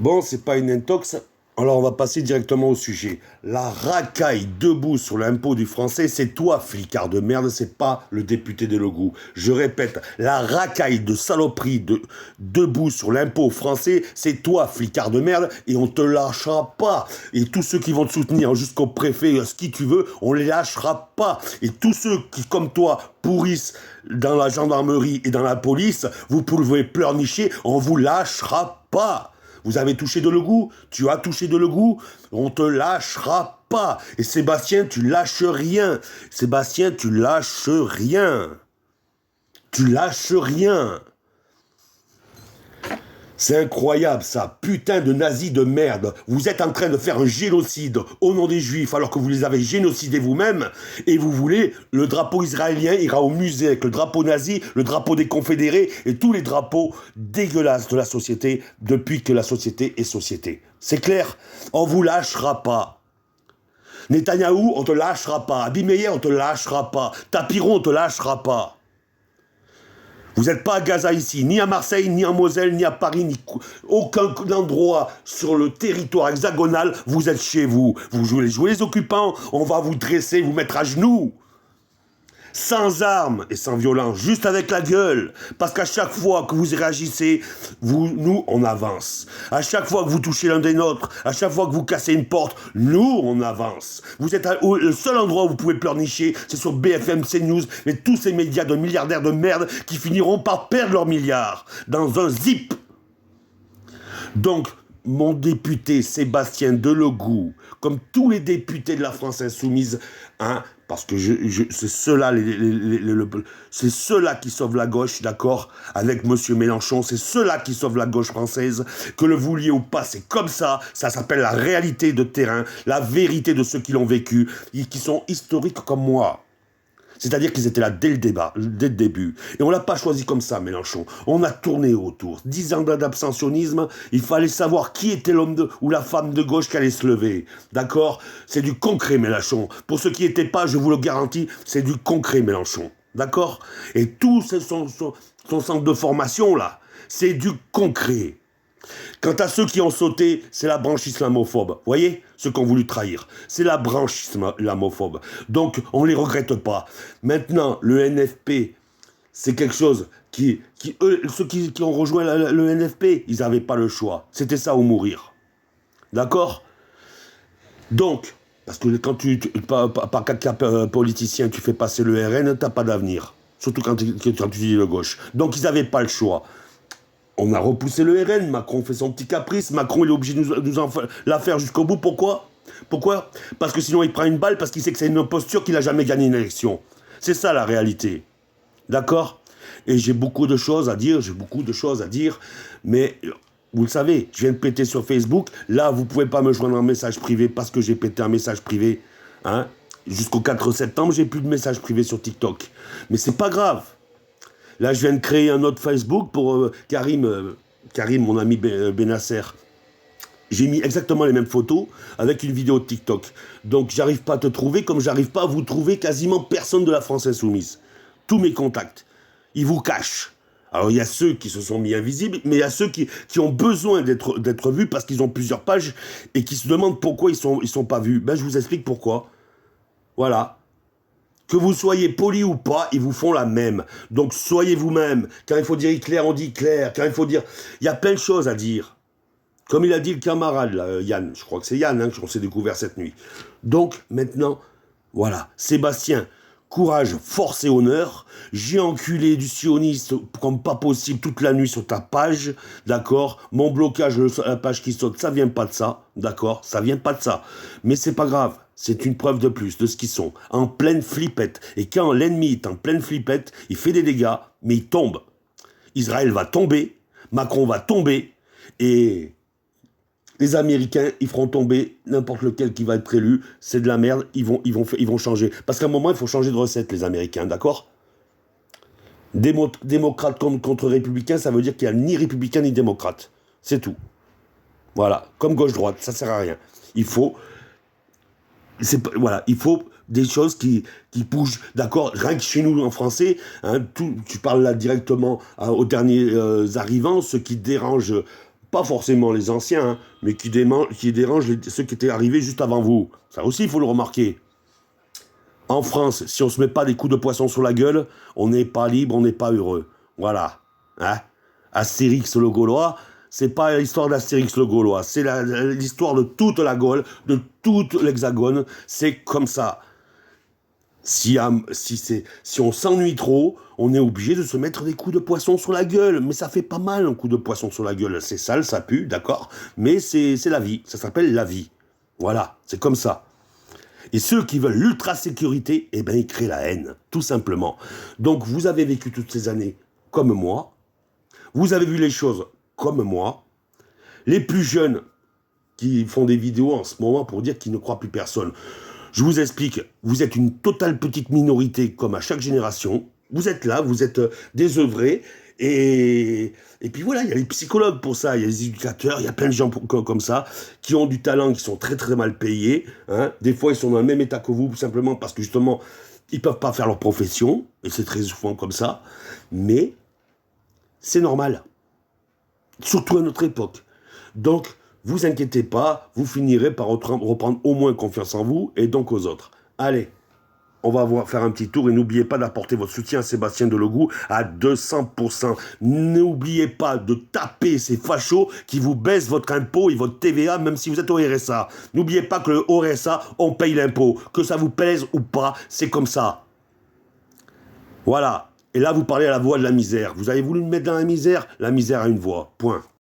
Bon, c'est pas une intox, alors on va passer directement au sujet. La racaille debout sur l'impôt du français, c'est toi, flicard de merde, c'est pas le député de Legout. Je répète, la racaille de saloperie debout sur l'impôt français, c'est toi, flicard de merde, et on te lâchera pas. Et tous ceux qui vont te soutenir jusqu'au préfet, ce qui tu veux, on les lâchera pas. Et tous ceux qui, comme toi, pourrissent dans la gendarmerie et dans la police, vous pouvez pleurnicher, on vous lâchera pas. Vous avez touché de Legout, tu as touché de Legout, on te lâchera pas. Et Sébastien, tu lâches rien. Sébastien, tu lâches rien. Tu lâches rien. C'est incroyable ça, putain de nazis de merde. Vous êtes en train de faire un génocide au nom des juifs alors que vous les avez génocidés vous-même et vous voulez le drapeau israélien ira au musée avec le drapeau nazi, le drapeau des confédérés et tous les drapeaux dégueulasses de la société depuis que la société est société. C'est clair? On vous lâchera pas. Netanyahou, on te lâchera pas. Abimeyer, on te lâchera pas. Tapiron, on te lâchera pas. Vous n'êtes pas à Gaza ici, ni à Marseille, ni en Moselle, ni à Paris, ni aucun endroit sur le territoire hexagonal, vous êtes chez vous. Vous jouez les occupants, on va vous dresser, vous mettre à genoux. Sans armes et sans violence, juste avec la gueule. Parce qu'à chaque fois que vous réagissez, nous, on avance. À chaque fois que vous touchez l'un des nôtres, à chaque fois que vous cassez une porte, nous, on avance. Vous êtes le seul endroit où vous pouvez pleurnicher, c'est sur BFM, CNews, et tous ces médias de milliardaires de merde qui finiront par perdre leurs milliards dans un zip. Donc, mon député Sébastien Delegou, comme tous les députés de la France insoumise, hein, parce que c'est ceux-là, c'est ceux-là qui sauvent la gauche, d'accord, avec Monsieur Mélenchon, c'est ceux-là qui sauvent la gauche française, que le vouliez ou pas, c'est comme ça s'appelle la réalité de terrain, la vérité de ceux qui l'ont vécu, et qui sont historiques comme moi. C'est-à-dire qu'ils étaient là dès le début. Et on l'a pas choisi comme ça, Mélenchon. On a tourné autour. 10 ans d'abstentionnisme, il fallait savoir qui était l'homme ou la femme de gauche qui allait se lever. D'accord? C'est du concret, Mélenchon. Pour ceux qui n'étaient pas, je vous le garantis, c'est du concret, Mélenchon. D'accord? Et tout son centre de formation, là, c'est du concret. Quant à ceux qui ont sauté, c'est la branche islamophobe. Vous voyez? Ceux qui ont voulu trahir. C'est la branche islamophobe. Donc, on ne les regrette pas. Maintenant, le NFP, c'est quelque chose ceux qui ont rejoint le NFP, ils n'avaient pas le choix. C'était ça ou mourir. D'accord? Donc, parce que quand par cas politicien, tu fais passer le RN, t'as pas d'avenir. Surtout quand tu dis le gauche. Donc, ils n'avaient pas le choix. On a repoussé le RN, Macron fait son petit caprice, Macron il est obligé de nous en la faire jusqu'au bout, pourquoi? Pourquoi? Parce que sinon il prend une balle, parce qu'il sait que c'est une imposture qu'il n'a jamais gagné une élection. C'est ça la réalité. D'accord? Et j'ai beaucoup de choses à dire, mais vous le savez, je viens de péter sur Facebook, là vous pouvez pas me joindre en message privé parce que j'ai pété un message privé, hein? Jusqu'au 4 septembre, j'ai plus de messages privés sur TikTok. Mais c'est pas grave. Là, je viens de créer un autre Facebook pour Karim, mon ami Benasser. J'ai mis exactement les mêmes photos avec une vidéo de TikTok. Donc, j'arrive pas à te trouver comme j'arrive pas à vous trouver quasiment personne de la France insoumise. Tous mes contacts, ils vous cachent. Alors, il y a ceux qui se sont mis invisibles, mais il y a ceux qui ont besoin d'être vus parce qu'ils ont plusieurs pages et qui se demandent pourquoi ils sont pas vus. Ben, je vous explique pourquoi. Voilà. Que vous soyez poli ou pas, ils vous font la même. Donc soyez vous-même. Quand il faut dire Hitler, on dit Hitler. Quand il faut dire... Il y a plein de choses à dire. Comme il a dit le camarade, là, Yann. Je crois que c'est Yann qu'on s'est découvert cette nuit. Donc maintenant, voilà. Sébastien, courage, force et honneur. J'ai enculé du sioniste comme pas possible toute la nuit sur ta page. D'accord? Mon blocage, la page qui saute, ça vient pas de ça. D'accord? Ça vient pas de ça. Mais c'est pas grave. C'est une preuve de plus de ce qu'ils sont, en pleine flippette. Et quand l'ennemi est en pleine flippette, il fait des dégâts, mais il tombe. Israël va tomber, Macron va tomber, et les Américains, ils feront tomber n'importe lequel qui va être élu. C'est de la merde, ils vont changer. Parce qu'à un moment, il faut changer de recette, les Américains, d'accord? Démocrate contre républicain, ça veut dire qu'il n'y a ni républicain ni démocrate. C'est tout. Voilà, comme gauche-droite, ça sert à rien. Il faut... Voilà, il faut des choses qui bougent, d'accord? Rien que chez nous en français, hein, tu parles là directement aux derniers arrivants, ceux qui dérangent pas forcément les anciens, hein, mais qui dérangent ceux qui étaient arrivés juste avant vous. Ça aussi, il faut le remarquer. En France, si on se met pas des coups de poisson sur la gueule, on n'est pas libre, on n'est pas heureux. Voilà. Hein? Astérix le Gaulois, c'est pas l'histoire d'Astérix le Gaulois, c'est l'histoire de toute la Gaule, de tout l'Hexagone. C'est comme ça. Si on s'ennuie trop, on est obligé de se mettre des coups de poisson sur la gueule. Mais ça fait pas mal un coup de poisson sur la gueule. C'est sale, ça pue, d'accord. Mais c'est la vie. Ça s'appelle la vie. Voilà, c'est comme ça. Et ceux qui veulent l'ultra-sécurité, eh ben, ils créent la haine, tout simplement. Donc, vous avez vécu toutes ces années comme moi. Vous avez vu les choses comme moi. Les plus jeunes qui font des vidéos en ce moment pour dire qu'ils ne croient plus personne. Je vous explique, vous êtes une totale petite minorité comme à chaque génération. Vous êtes là, vous êtes désœuvrés. Et puis voilà, il y a les psychologues pour ça, il y a les éducateurs, il y a plein de gens comme ça, qui ont du talent, qui sont très très mal payés. Hein. Des fois, ils sont dans le même état que vous, tout simplement parce que justement, ils ne peuvent pas faire leur profession, et c'est très souvent comme ça. Mais c'est normal, surtout à notre époque. Donc, vous inquiétez pas, vous finirez par reprendre au moins confiance en vous et donc aux autres. Allez, on va faire un petit tour et n'oubliez pas d'apporter votre soutien à Sébastien Delegou à 200%. N'oubliez pas de taper ces fachos qui vous baissent votre impôt et votre TVA même si vous êtes au RSA. N'oubliez pas que le RSA, on paye l'impôt. Que ça vous plaise ou pas, c'est comme ça. Voilà. Et là, vous parlez à la voix de la misère. Vous avez voulu me mettre dans la misère a une voix. Point.